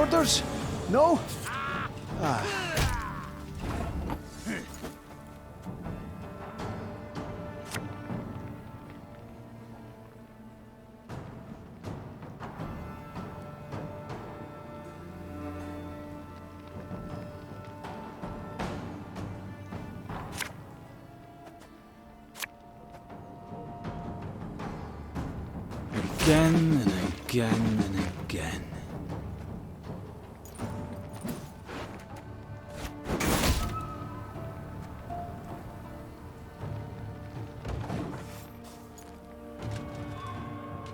orders? No? Ah. Again and again and again.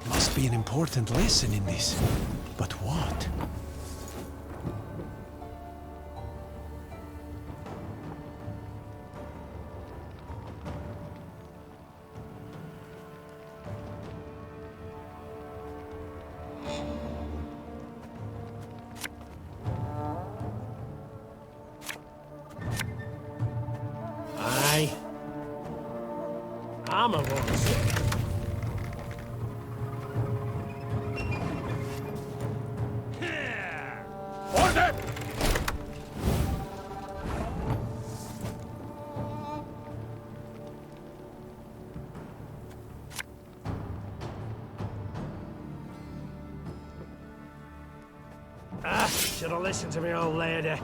Must be an important lesson in this. But what? Aye. I'm a voice. Order! Should have listened to me old lady.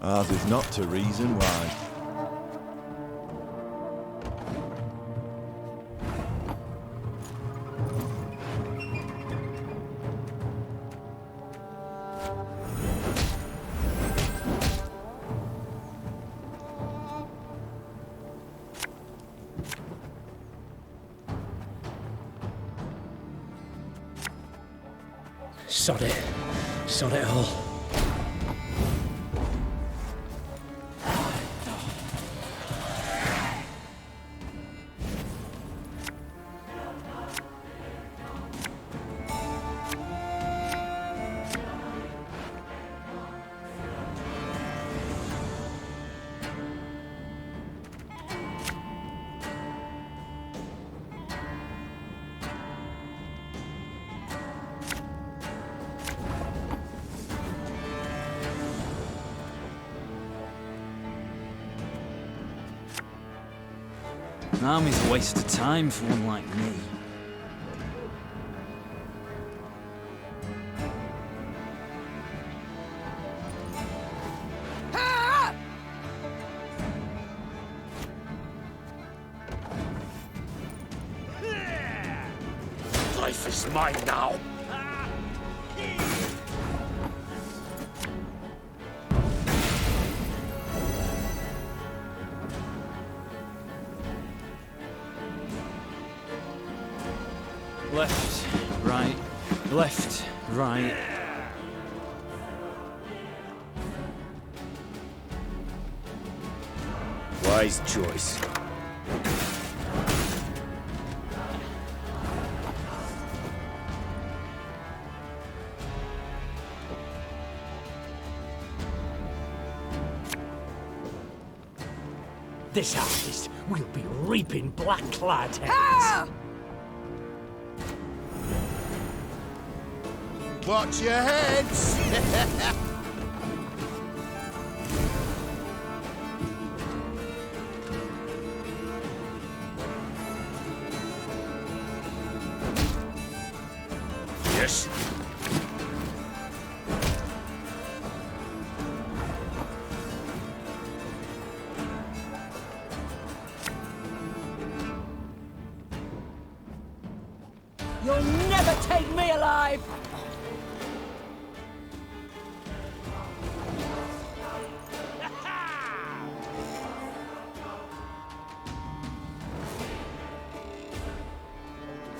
Ours is not to reason why. Sod it. Sod it all. An army's a waste of time for one like me. Life is mine now. Left, right, left, right. Wise choice. This harvest will be reaping black-clad heads. Watch your heads! Yes. alive!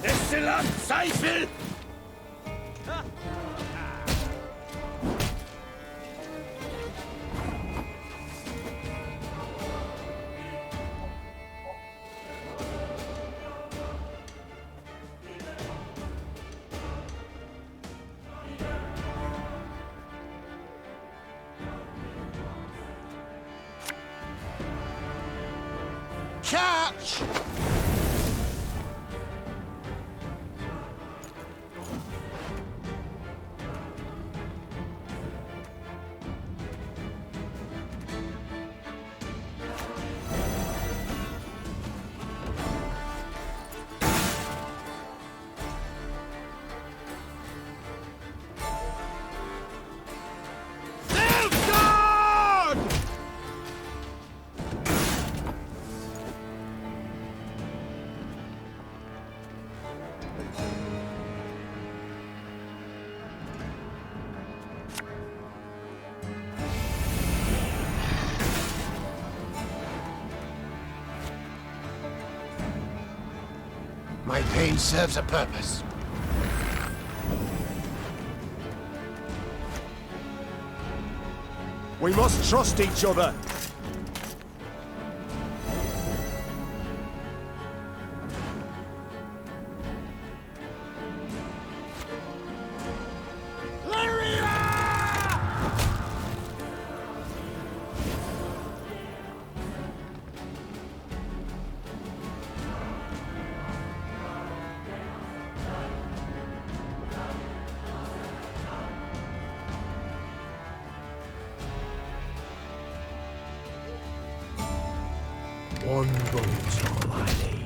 Excellent, Seifel! Catch! My pain serves a purpose. We must trust each other. One boat's all I need.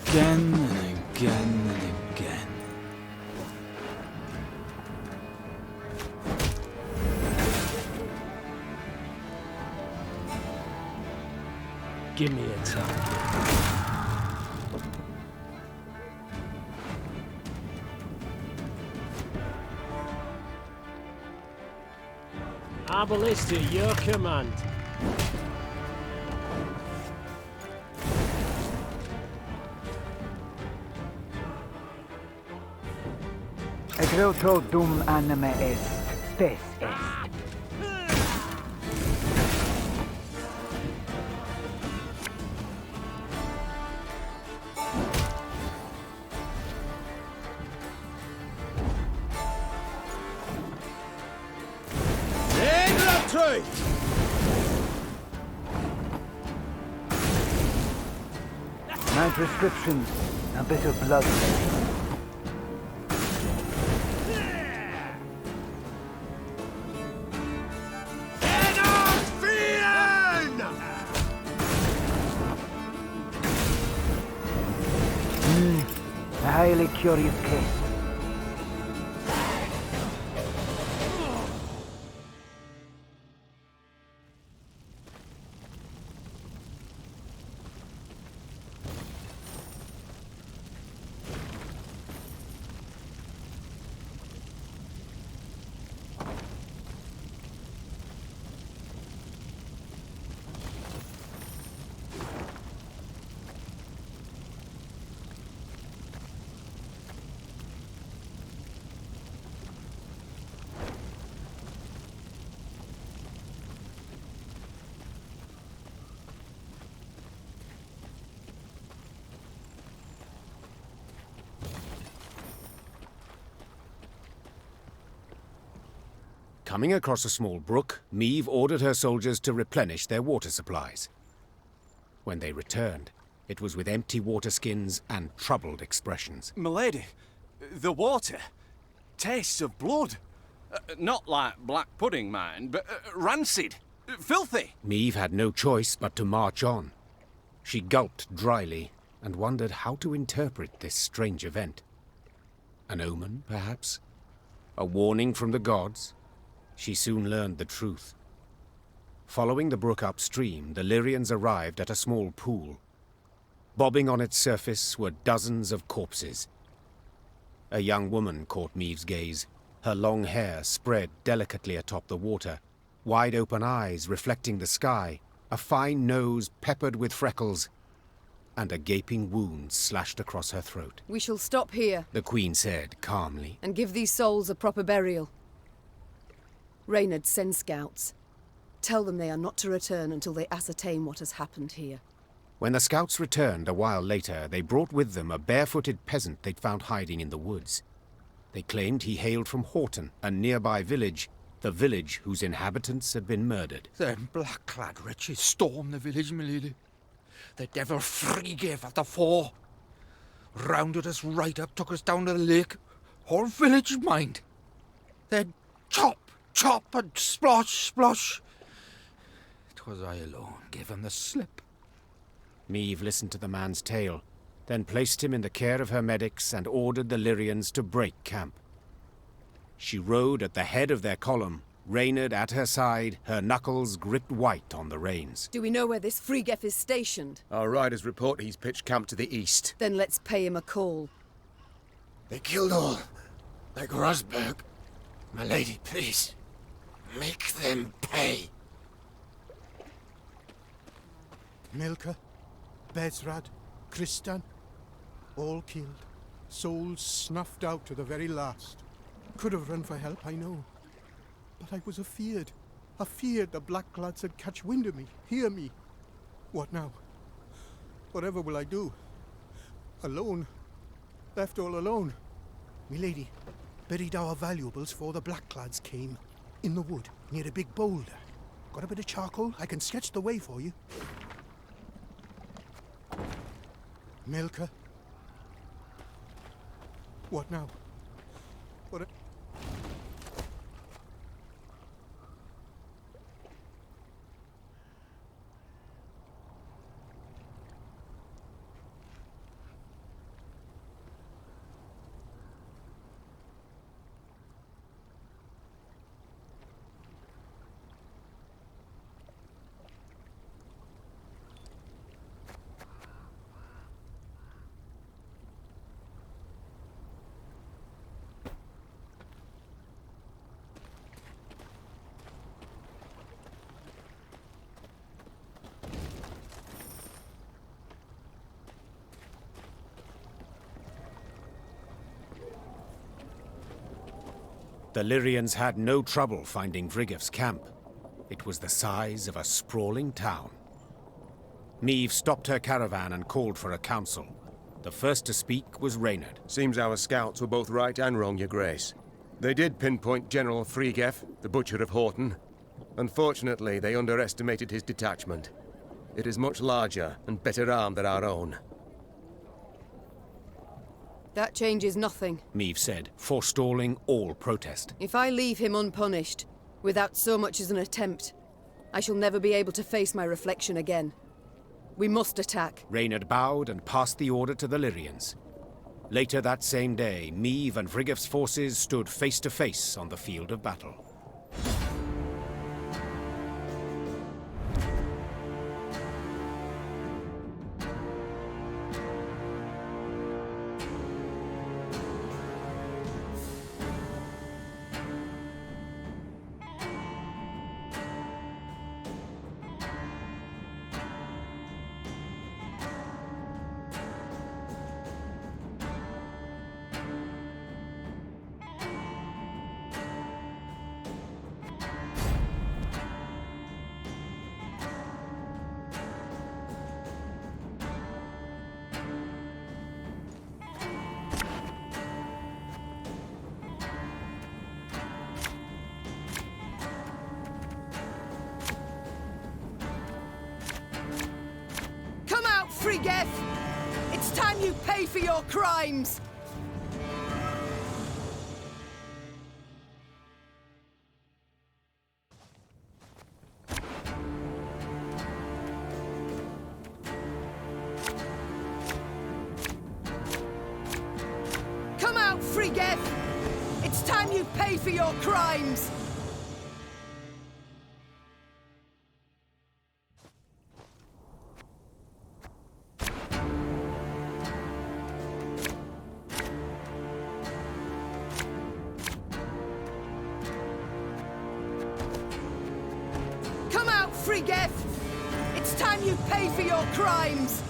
Again and again and again. Give me a target. Our ballista, your command. Egreto dum anime est, spes est. My prescription, a bit of blood. A highly curious case. Coming across a small brook, Meve ordered her soldiers to replenish their water supplies. When they returned, it was with empty water skins and troubled expressions. Milady, the water tastes of blood. Not like black pudding, mind, but rancid. Filthy. Meve had no choice but to march on. She gulped dryly and wondered how to interpret this strange event. An omen, perhaps? A warning from the gods? She soon learned the truth. Following the brook upstream, the Lyrians arrived at a small pool. Bobbing on its surface were dozens of corpses. A young woman caught Meve's gaze, her long hair spread delicately atop the water, wide-open eyes reflecting the sky, a fine nose peppered with freckles, and a gaping wound slashed across her throat. We shall stop here, The Queen said calmly. and give these souls a proper burial. Reynard, send scouts. Tell them they are not to return until they ascertain what has happened here. When the scouts returned a while later, they brought with them a barefooted peasant they'd found hiding in the woods. They claimed he hailed from Horton, a nearby village, the village whose inhabitants had been murdered. Them black-clad wretches stormed the village, milady. The devil Threegave at the fore. Rounded us right up, took us down to the lake. Whole village, mind. Then chop, chop, and splosh, splosh. 'Twas I alone gave him the slip. Meve listened to the man's tale, then placed him in the care of her medics and ordered the Lyrians to break camp. She rode at the head of their column, Reynard at her side, her knuckles gripped white on the reins. Do we know where this Threegave is stationed? Our riders report he's pitched camp to the east. Then let's pay him a call. They killed all, like Rosberg. My lady, please, make them pay. Milka, Bezrad, Kristan, all killed. Souls snuffed out to the very last. Could have run for help, I know. But I was afeard. Afeard the black lads had catch wind of me, hear me. What now? Whatever will I do? Alone. Left all alone. Me lady, buried our valuables for the black lads came. In the wood, near a big boulder. Got a bit of charcoal? I can sketch the way for you. Milka? What now? What? The Lyrians had no trouble finding Vrigev's camp. It was the size of a sprawling town. Meve stopped her caravan and called for a council. The first to speak was Reynard. Seems our scouts were both right and wrong, Your Grace. They did pinpoint General Threegave, the Butcher of Horton. Unfortunately, they underestimated his detachment. It is much larger and better armed than our own. That changes nothing. Meve said, forestalling all protest. If I leave him unpunished, without so much as an attempt, I shall never be able to face my reflection again. We must attack. Reynard bowed and passed the order to the Lyrians. Later that same day, Meve and Vrigev's forces stood face to face on the field of battle. Threegave! It's time you pay for your crimes! Frigeth! It's time you pay for your crimes! Come out, Frigeth! It's time you pay for your crimes!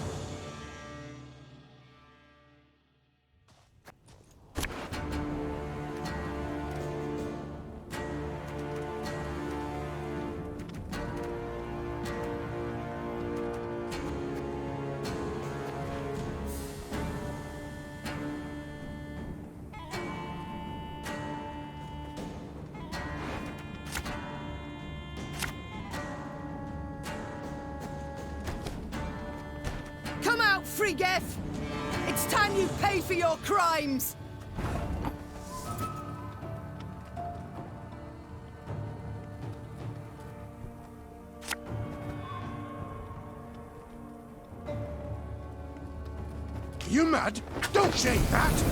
Come out, Frigeth! It's time you pay for your crimes! You mad? Don't say that!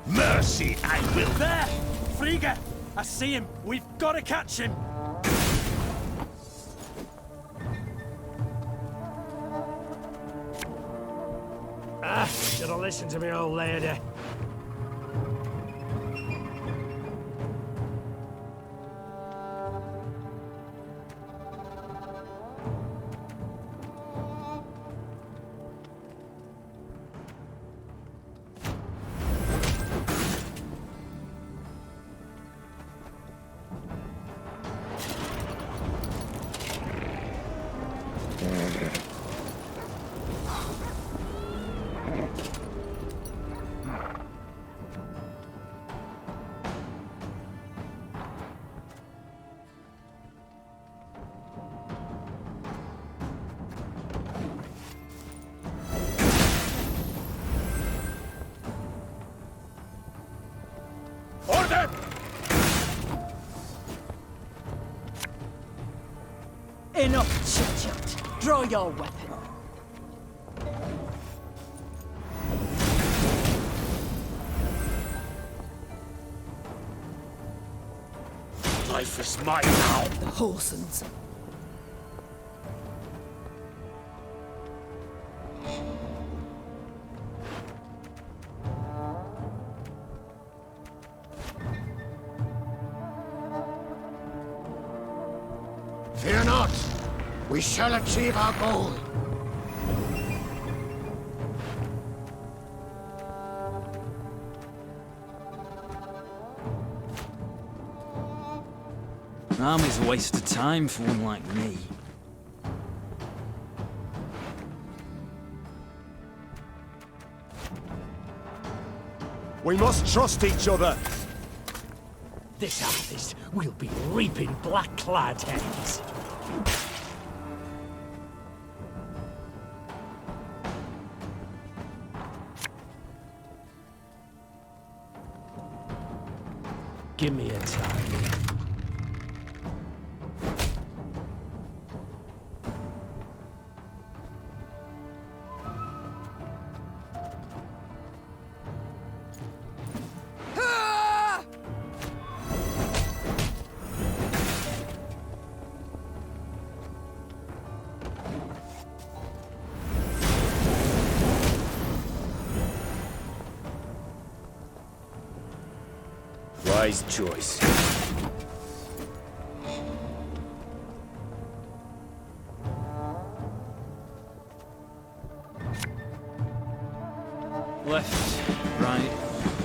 Mercy, I will. There! Frigga! I see him. We've got to catch him. Should have listened to me, old lady. Order! Enough chit-chat. Draw your weapon. Life is mine now. The Wholesons. Fear not! We shall achieve our goal! An army's a waste of time for one like me. We must trust each other. This harvest will be reaping black-clad heads. Give me a target. Wise choice. Left, right,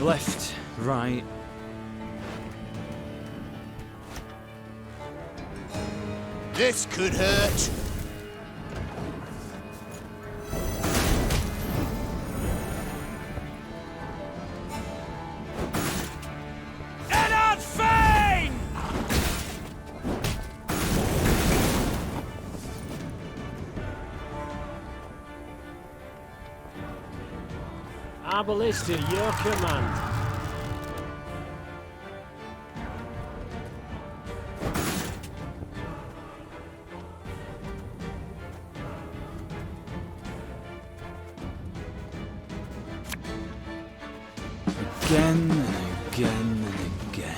left, right. This could hurt! Our ballista, your command. again and again and again.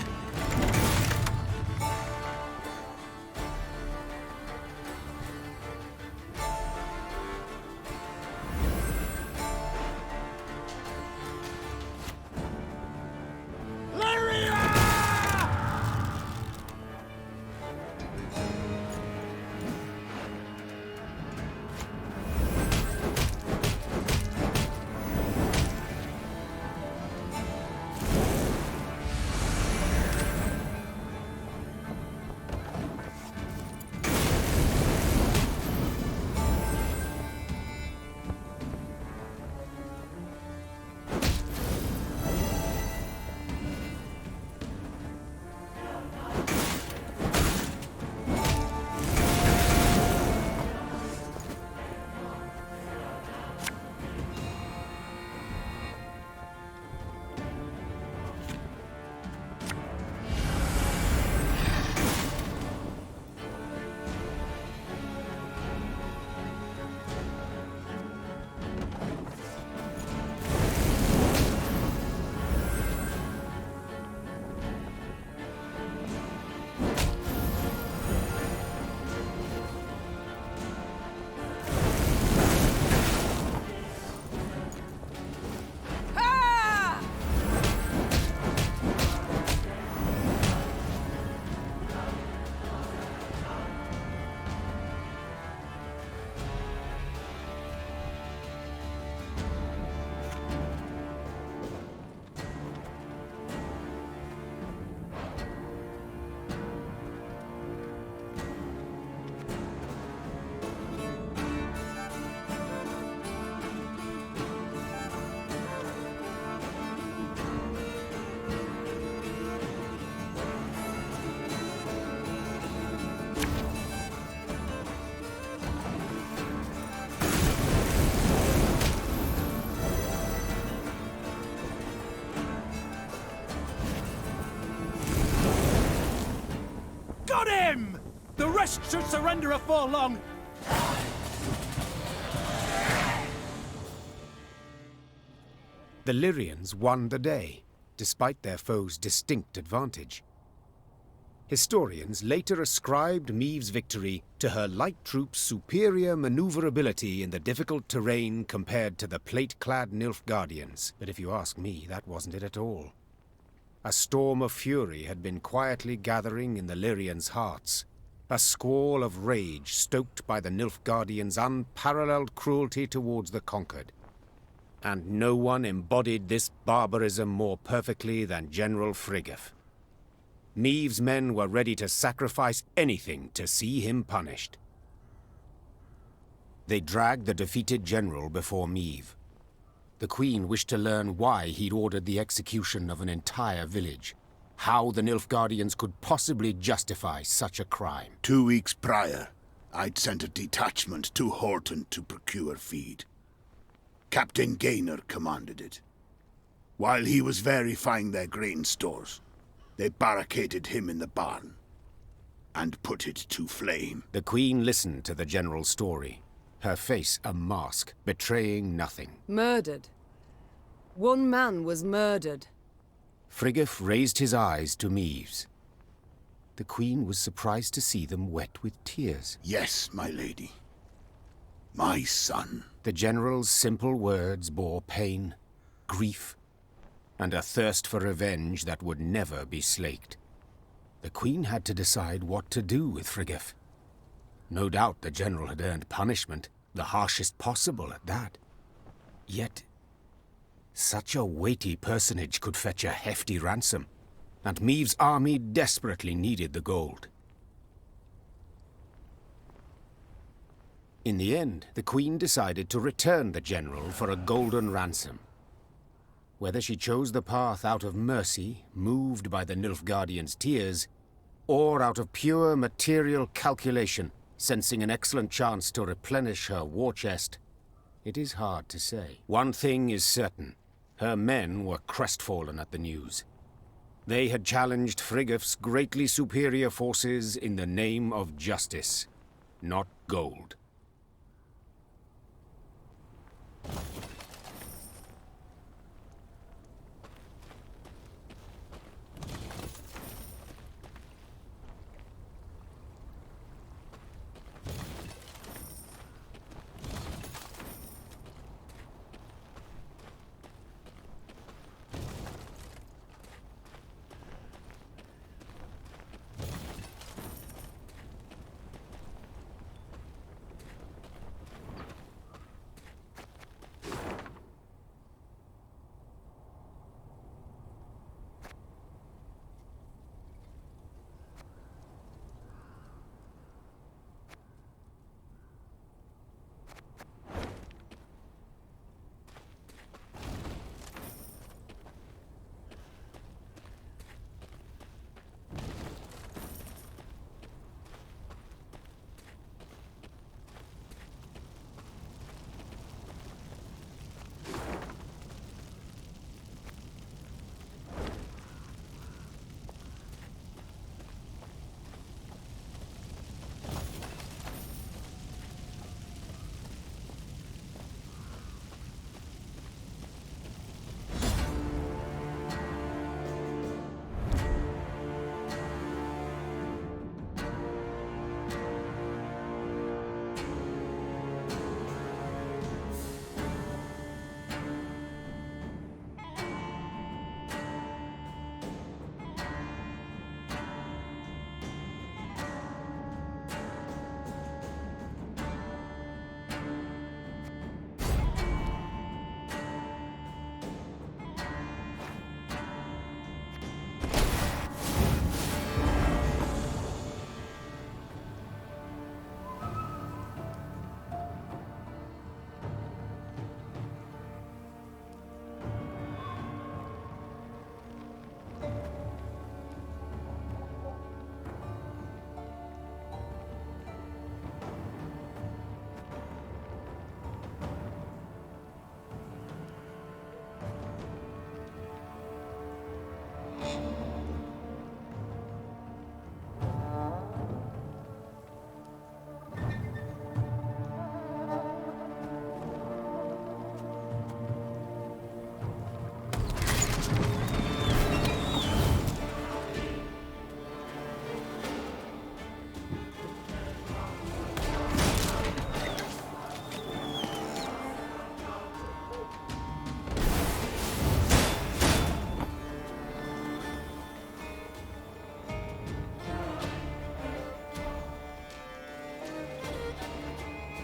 Got him! The rest should surrender afore long. The Lyrians won the day, despite their foes' distinct advantage. Historians later ascribed Maeve's victory to her light troops' superior maneuverability in the difficult terrain compared to the plate-clad Nilfgaardians. But if you ask me, that wasn't it at all. A storm of fury had been quietly gathering in the Lyrians' hearts, a squall of rage stoked by the Nilfgaardians' unparalleled cruelty towards the conquered. And no one embodied this barbarism more perfectly than General Frigga. Maeve's men were ready to sacrifice anything to see him punished. They dragged the defeated general before Maeve. The Queen wished to learn why he'd ordered the execution of an entire village, how the Nilfgaardians could possibly justify such a crime. 2 weeks prior, I'd sent a detachment to Horton to procure feed. Captain Gaynor commanded it. While he was verifying their grain stores, they barricaded him in the barn and put it to flame. The Queen listened to the general's story, her face a mask, betraying nothing. Murdered. One man was murdered. Frigga raised his eyes to Maeve's. The Queen was surprised to see them wet with tears. Yes, my lady. My son. The general's simple words bore pain, grief, and a thirst for revenge that would never be slaked. The Queen had to decide what to do with Frigga. No doubt the general had earned punishment, the harshest possible at that. Yet, such a weighty personage could fetch a hefty ransom, and Maeve's army desperately needed the gold. In the end, the Queen decided to return the general for a golden ransom. Whether she chose the path out of mercy, moved by the Nilfgaardians' tears, or out of pure material calculation, sensing an excellent chance to replenish her war chest, it is hard to say. One thing is certain. Her men were crestfallen at the news. They had challenged Friggif's greatly superior forces in the name of justice, not gold.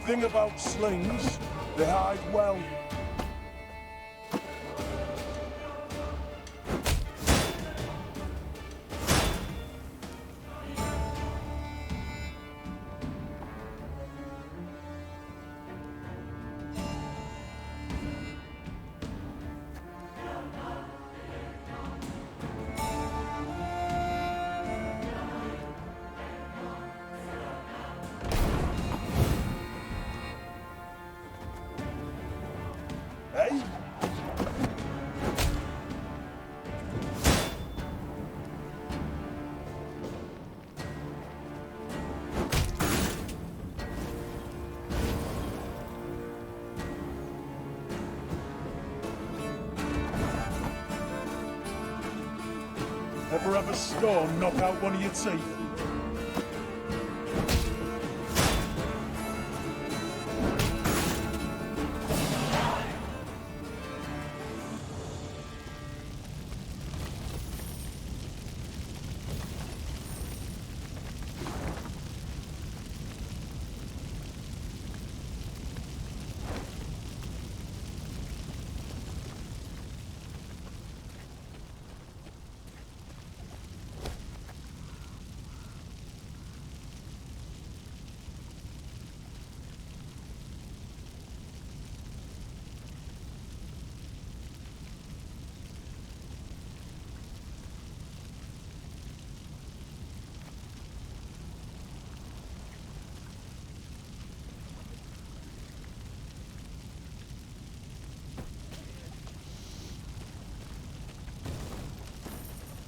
Thing about slings, they hide well. Hey? Ever have a storm knock out one of your teeth?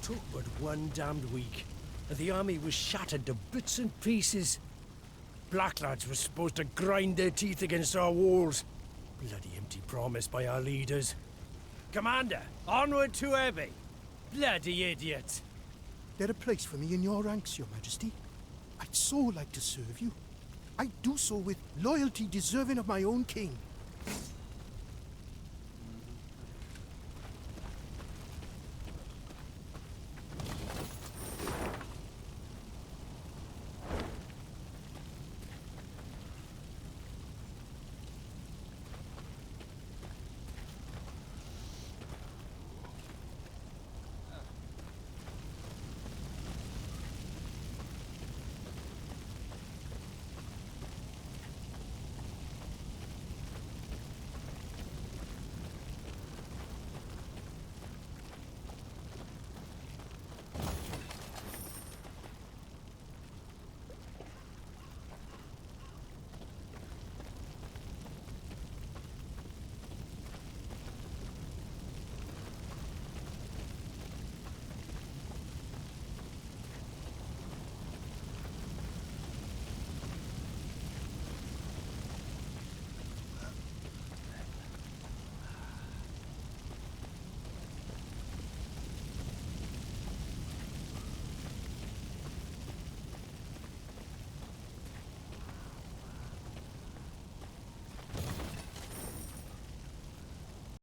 Took but one damned week, and the army was shattered to bits and pieces. Black lads were supposed to grind their teeth against our walls. Bloody empty promise by our leaders. Commander, onward to Abbey. Bloody idiot. There a place for me in your ranks, Your Majesty? I'd so like to serve you. I do so with loyalty deserving of my own king.